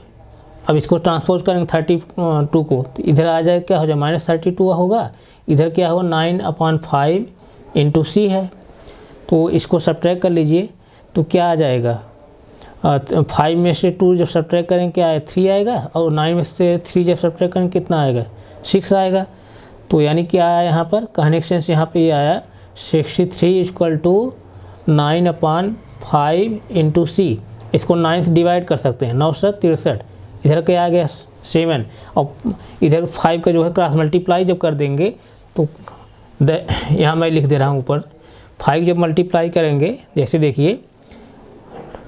[SPEAKER 1] अब इसको ट्रांसपोज करेंगे 32 को, तो इधर आ जाएगा क्या हो जाए -32 होगा, इधर क्या होगा 9/5 इंटू सी है। तो इसको सब्ट्रैक्ट कर लीजिए तो क्या आ जाएगा, 5 में से 2 जब सब्ट्रैक्ट करेंगे क्या आएगा 3 आएगा, और 9 में से 3 जब सब्ट्रैक्ट करेंगे कितना आएगा 6 आएगा। तो यानी क्या आया यहाँ पर, कहने का सेंस यहाँ पे ये आया 63 इक्वल टू 9/5 इंटू सी। इसको 9 से डिवाइड कर सकते हैं, 9 से 63, इधर क्या आ गया 7, और इधर 5 का जो है क्रॉस मल्टीप्लाई जब कर देंगे तो यहाँ मैं लिख दे रहा हूँ ऊपर, 5 जब मल्टीप्लाई करेंगे, जैसे देखिए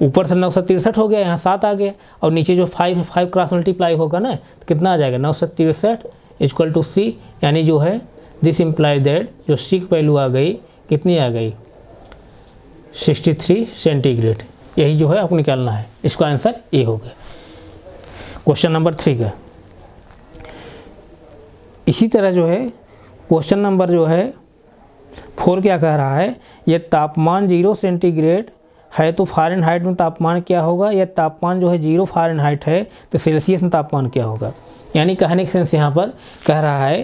[SPEAKER 1] ऊपर से 9 से 63 हो गया, यहाँ 7 आ गया, और नीचे जो 5 क्रॉस मल्टीप्लाई होगा ना तो कितना आ जाएगा 9 से 63 इक्वल टू सी। यानी जो है दिस इम्प्लाई दैट जो सी की वैल्यू आ गई कितनी आ गई 63 सेंटीग्रेड। यही जो है आपको निकालना है, इसका आंसर ए हो गया क्वेश्चन नंबर 3 का। इसी तरह जो है क्वेश्चन नंबर जो है 4 क्या कह रहा है, यह तापमान 0 सेंटीग्रेड है तो फ़ारेनहाइट में तापमान क्या होगा, यह तापमान जो है 0 फ़ारेनहाइट है तो सेल्सियस में तापमान क्या होगा। यानी कहने का सेंस यहाँ पर कह रहा है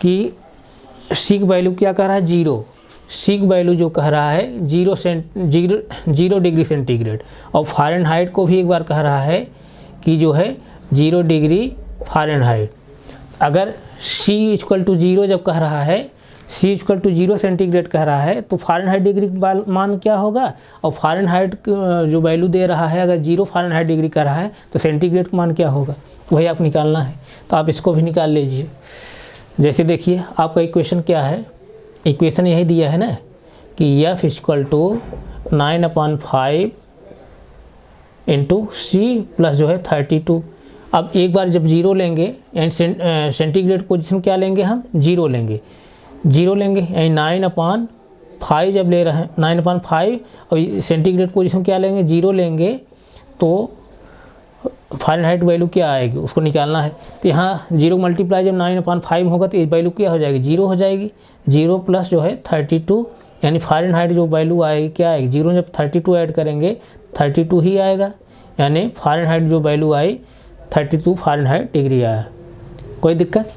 [SPEAKER 1] कि सी की वैल्यू क्या कह रहा है 0, सी की वैल्यू जो कह रहा है 0 डिग्री सेंटीग्रेड, और फ़ारेनहाइट को भी एक बार कह रहा है कि जो है 0 डिग्री फ़ारेनहाइट। अगर सी इक्वल टू 0 जब कह रहा है, सी इक्वल टू 0 सेंटीग्रेड कह रहा है तो फ़ारेनहाइट डिग्री मान क्या होगा, और फ़ारेनहाइट जो वैल्यू दे रहा है अगर 0 फ़ारेनहाइट डिग्री कह रहा है तो सेंटीग्रेड का मान क्या होगा, वही आप निकालना है। तो आप इसको भी निकाल लीजिए। जैसे देखिए आपका इक्वेशन क्या है, इक्वेशन यही दिया है ना कि F equal to 9/5 into C plus जो है 32। अब एक बार जब 0 लेंगे यानी सेंटीग्रेड पोजीशन क्या लेंगे हम 0 लेंगे, 0 लेंगे यानी 9/5 जब ले रहे हैं 9/5, और सेंटीग्रेड पोजीशन क्या लेंगे 0 लेंगे, तो फ़ारेनहाइट वैल्यू क्या आएगी उसको निकालना है। तो यहाँ 0 मल्टीप्लाई जब 9/5 होगा तो ये वैल्यू क्या हो जाएगी 0 हो जाएगी, 0 प्लस जो है 32, यानी फ़ारेनहाइट जो वैल्यू आएगी क्या आएगी 0 जब 32 ऐड करेंगे 32 ही आएगा, यानी फ़ारेनहाइट जो वैल्यू आई 32 फ़ारेनहाइट डिग्री आया। कोई दिक्कत,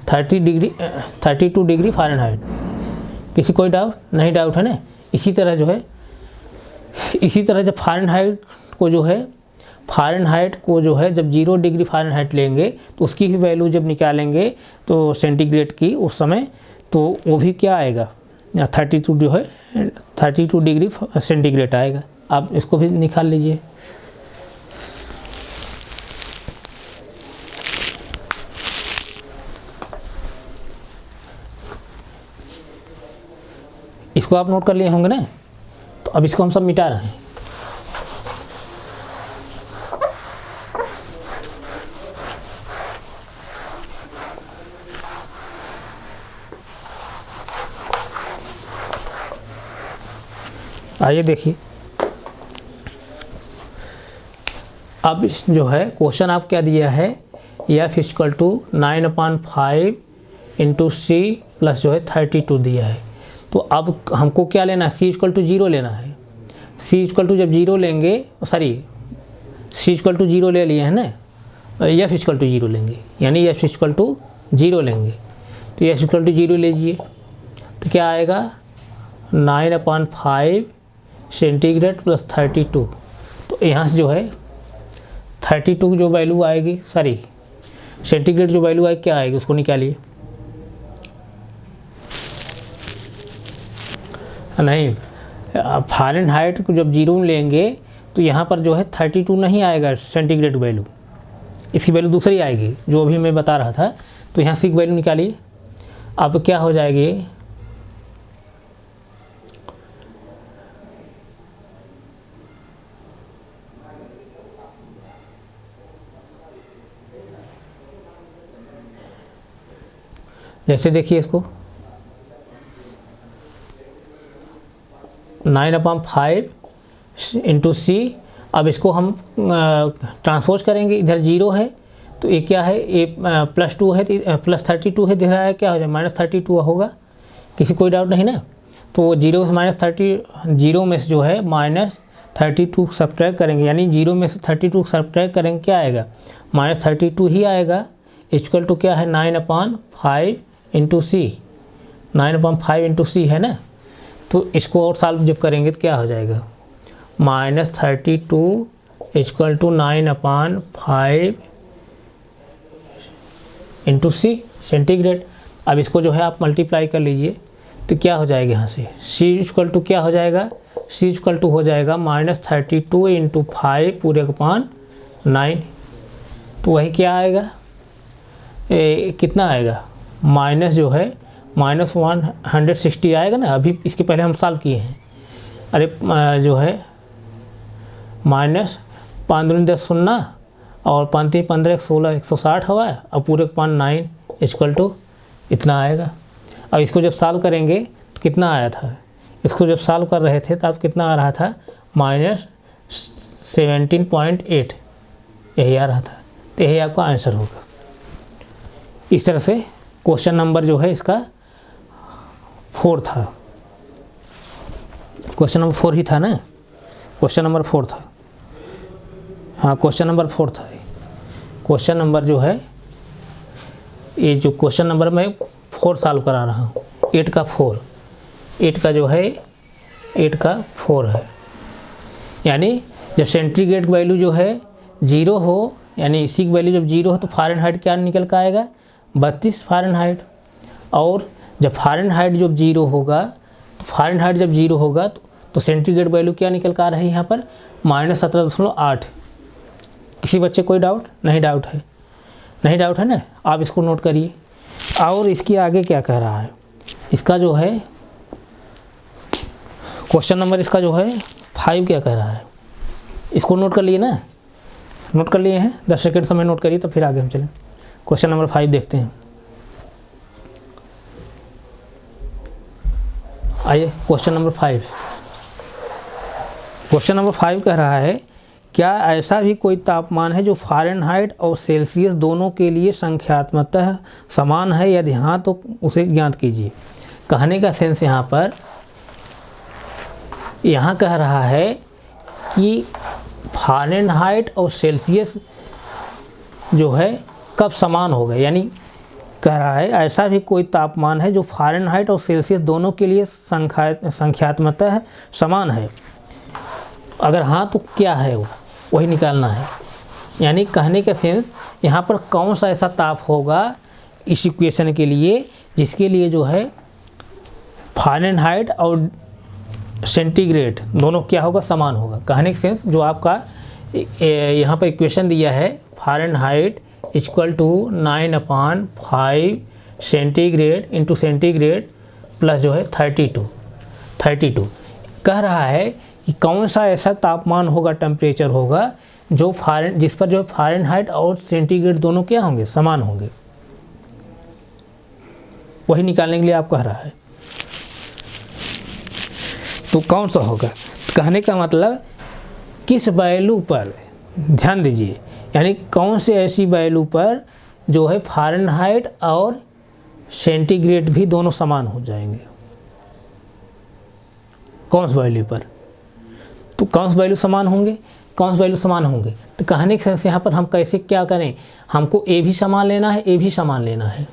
[SPEAKER 1] 32 डिग्री फ़ारेनहाइट। किसी कोई डाउट नहीं, डाउट है ना। इसी तरह जो है, इसी तरह जब फ़ारेनहाइट को जो है जब 0 डिग्री फ़ारेनहाइट लेंगे तो उसकी भी वैल्यू जब निकालेंगे तो सेंटीग्रेड की उस समय, तो वो भी क्या आएगा 32 जो है 32 डिग्री सेंटीग्रेड आएगा। आप इसको भी निकाल लीजिए। इसको आप नोट कर लिए होंगे ना। तो अब इसको हम सब मिटा रहे हैं। आइए देखिए, अब जो है क्वेश्चन आप क्या दिया है, F equal to 9/5 into C plus जो है 32 दिया है। तो अब हमको क्या लेना है, सी इक्वल टू 0 लेना है। सी इक्वल टू जब 0 लेंगे, सॉरी सी इक्वल टू 0 ले लिए हैं ना, एफ इक्वल टू 0 लेंगे, यानी एफ इक्वल टू 0 लेंगे। तो एफ इक्वल टू 0 लीजिए तो क्या आएगा 9/5 सेंटीग्रेड प्लस 32। तो यहाँ से जो है 32 की जो वैल्यू आएगी, सॉरी सेंटीग्रेड जो वैल्यू आएगी क्या आएगी उसको निकालिए। नहीं, फ़ारेनहाइट को जब 0 लेंगे तो यहाँ पर जो है 32 नहीं आएगा सेंटीग्रेड वैल्यू, इसकी वैल्यू दूसरी आएगी जो अभी मैं बता रहा था। तो यहाँ सी की वैल्यू निकालिए। अब क्या हो जाएगी, जैसे देखिए इसको 9/5 इंटू सी। अब इसको हम ट्रांसपोज करेंगे, इधर 0 है तो ये क्या है, ये +2 है, +32 है, दिख रहा है, क्या हो जाए -32 होगा। किसी कोई डाउट नहीं ना। तो 0 से -30 में से जो है -32 सब्ट्रैक्ट करेंगे, यानी 0 में से 32 सब्ट्रैक्ट करेंगे, क्या आएगा -32 ही आएगा। इक्वल टू क्या है 9/5 इंटू सी, 9/5 इंटू सी है ना। तो इसको और सॉल्व जब करेंगे तो क्या हो जाएगा -32 equal to 9/5 into C centigrade. अब इसको जो है आप मल्टीप्लाई कर लीजिए तो क्या हो जाएगा यहाँ से सी इक्वल टू क्या हो जाएगा, सी इक्वल टू हो जाएगा -32 इंटू 5 पूरे का 9। तो वही क्या आएगा, कितना आएगा माइनस जो है -160 आएगा ना। अभी इसके पहले हम सॉल्व किए हैं। अरे जो है -5×10 और 5×3 = 16 160 हुआ है, और पूरे का 9 इक्वल टू इतना आएगा। अब इसको जब सॉल्व करेंगे तो कितना आया था, इसको जब सॉल्व कर रहे थे तब कितना आ रहा था -17.8 यही आ रहा था। तो यही आपका आंसर होगा। इस तरह से क्वेश्चन नंबर जो है इसका 4 था। क्वेश्चन नंबर 4 ही था ना, क्वेश्चन नंबर 4 था। हाँ क्वेश्चन नंबर 4 था। क्वेश्चन नंबर जो है ये जो क्वेश्चन नंबर मैं 4 सॉल्व करा रहा हूँ, 8 का 4, 8 का जो है 8 का 4 है। यानी जब सेंटीग्रेड की वैल्यू जो है 0 हो, यानी इसी की वैल्यू जब 0 हो तो फ़ारेनहाइट क्या निकल कर आएगा 32 फ़ारेनहाइट। और जब फ़ारेनहाइट जब 0 होगा, तो फ़ारेनहाइट जब 0 होगा तो सेंटीग्रेड वैल्यू क्या निकल कर आ रही है यहाँ पर -17.8। किसी बच्चे कोई डाउट नहीं, डाउट है नहीं, डाउट है ना, आप इसको नोट करिए। और इसके आगे क्या कह रहा है, इसका जो है क्वेश्चन नंबर इसका जो है 5 क्या कह रहा है, इसको नोट कर लिए ना, नोट कर लिए हैं, 10 सेकंड समय नोट करिए तो फिर आगे हम चलें। क्वेश्चन नंबर 5 देखते हैं। आइए क्वेश्चन नंबर 5। क्वेश्चन नंबर 5 कह रहा है क्या ऐसा भी कोई तापमान है जो फ़ारेनहाइट और सेल्सियस दोनों के लिए संख्यात्मकतः समान है, यदि हाँ तो उसे ज्ञात कीजिए। कहने का सेंस यहाँ पर यहाँ कह रहा है कि फ़ारेनहाइट और सेल्सियस जो है कब समान हो गए, यानी कह रहा है ऐसा भी कोई तापमान है जो फ़ारेनहाइट और सेल्सियस दोनों के लिए संख्यात्मकतः समान है। अगर हाँ तो क्या है वो, वही निकालना है। यानी कहने का सेंस यहाँ पर कौन सा ऐसा ताप होगा इस इक्वेशन के लिए जिसके लिए जो है फ़ारेनहाइट और सेंटीग्रेड दोनों क्या होगा, समान होगा। कहने का सेंस जो आपका यहाँ पर इक्वेशन दिया है Fahrenheit equal to 9/5 centigrade into centigrade plus जो है 32 कह रहा है कि कौन सा ऐसा तापमान होगा, टेम्परेचर होगा जो जिस पर जो फ़ारेनहाइट और सेंटीग्रेड दोनों क्या होंगे, समान होंगे। वही निकालने के लिए आप कह रहा है। तो कौन सा होगा, कहने का मतलब किस वैल्यू पर, ध्यान दीजिए, यानी कौन से ऐसी वैल्यू पर जो है फ़ारेनहाइट और सेंटीग्रेड भी दोनों समान हो जाएंगे, कौन सी वैल्यू पर। तो कौन सी वैल्यू समान होंगे, कौन सी वैल्यू समान होंगे। तो कहने के सेंस यहाँ पर हम कैसे क्या करें, हमको ए भी समान लेना है, ए भी समान लेना है,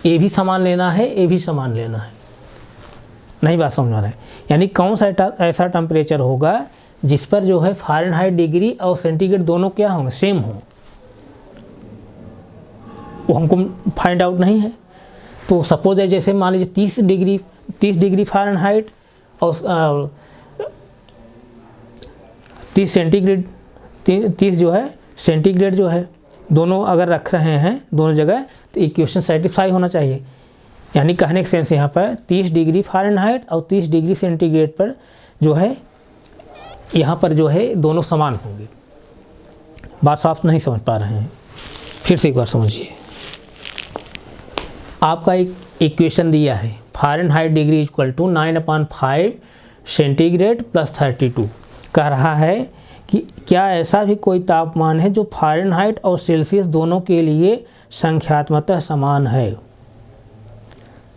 [SPEAKER 1] ए भी समान लेना है, ए भी समान लेना है। नहीं बात समझ आ रहा है। यानी कौन सा ऐसा टेम्परेचर होगा जिस पर जो है फ़ारेनहाइट डिग्री और सेंटीग्रेड दोनों क्या होंगे, सेम हो, वो हमको फाइंड आउट नहीं है। तो सपोज है जैसे मान लीजिए 30 डिग्री फ़ारेनहाइट और 30 सेंटीग्रेड, 30 जो है सेंटीग्रेड जो है, दोनों अगर रख रहे हैं दोनों जगह, तो इक्वेशन सेटिस्फाई होना चाहिए। यानी कहने का सेंस यहाँ पर 30 डिग्री फ़ारेनहाइट और 30 डिग्री सेंटीग्रेड पर जो है, यहाँ पर जो है दोनों समान होंगे। बात साफ नहीं समझ पा रहे हैं, फिर से एक बार समझिए। आपका एक इक्वेशन दिया है, Fahrenheit degree equal to 9/5 centigrade plus 32। कह रहा है कि क्या ऐसा भी कोई तापमान है जो फ़ारेनहाइट और सेल्सियस दोनों के लिए संख्यात्मकतः समान है?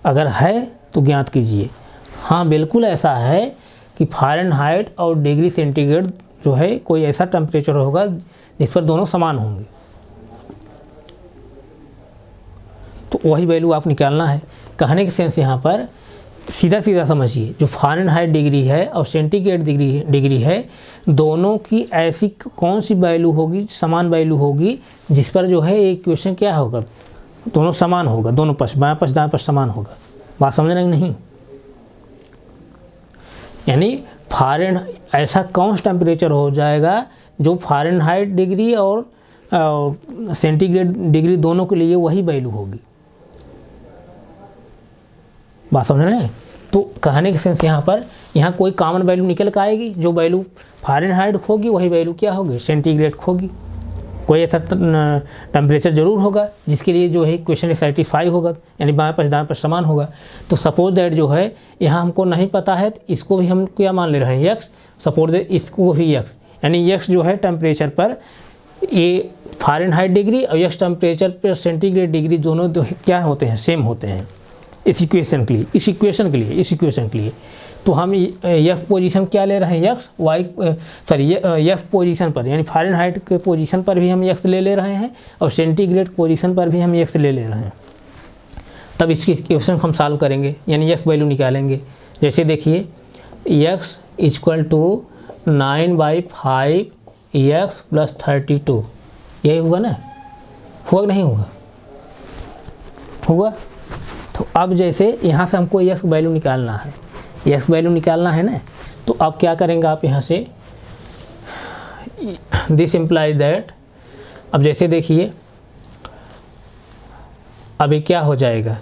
[SPEAKER 1] अगर है तो ज्ञात कीजिए। हाँ, बिल्कुल ऐसा है कि फ़ारेनहाइट और डिग्री सेंटीग्रेड जो है कोई ऐसा टेम्परेचर होगा जिस पर दोनों समान होंगे, तो वही वैल्यू आप निकालना है। कहने के सेंस यहाँ पर सीधा सीधा समझिए, जो फ़ारेनहाइट डिग्री है और सेंटीग्रेड डिग्री है, दोनों की ऐसी कौन सी वैल्यू होगी, समान वैल्यू होगी, जिस पर जो है इक्वेशन क्या होगा, दोनों समान होगा, दोनों पक्ष, बाएं पक्ष दाएं पक्ष समान होगा। बात समझ रहे नहीं? यानी ऐसा कौन सा टेम्परेचर हो जाएगा जो फ़ारेनहाइट डिग्री और सेंटीग्रेड डिग्री दोनों के लिए वही वैल्यू होगी। बात समझ रहे हैं? तो कहने के सेंस यहाँ कोई कॉमन वैल्यू निकल कर आएगी, जो वैल्यू फ़ारेनहाइट होगी वही वैल्यू क्या होगी, सेंटीग्रेड होगी। कोई ऐसा टेम्परेचर ज़रूर होगा जिसके लिए जो है इक्वेशन सेटिस्फाई होगा, यानी बाएं पक्ष दाएं पक्ष समान होगा। तो सपोज दैट जो है यहाँ हमको नहीं पता है, तो इसको भी हम क्या मान ले रहे हैं, यक्स। सपोज दैट इसको भी यक्स, यानी यक्स जो है टेम्परेचर पर ये फ़ारेनहाइट डिग्री और यक्स टेम्परेचर पर सेंटीग्रेड डिग्री दोनों क्या होते हैं, सेम होते हैं इस इक्वेशन के लिए। तो हम एफ पोजीशन क्या ले रहे हैं, यक्स, वाई एफ पोजीशन पर, यानी फ़ारेनहाइट के पोजीशन पर भी हम यक्स ले रहे हैं और सेंटीग्रेड पोजीशन पर भी हम यक्स ले रहे हैं। तब इसकी इक्वेशन हम सॉल्व करेंगे, यानी यक्स वैल्यू निकालेंगे। जैसे देखिए, X equal to 9/5 X plus 32, यही होगा ना? हुआ कि नहीं होगा? होगा। तो अब जैसे यहाँ से हमको यक्स वैल्यू निकालना है, यक्स वैल्यू निकालना है ना, तो अब क्या करेंगे आप यहाँ से, दिस इम्प्लाइज दैट। अब जैसे देखिए, अभी क्या हो जाएगा,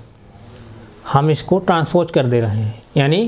[SPEAKER 1] हम इसको ट्रांसपोज कर दे रहे हैं, यानी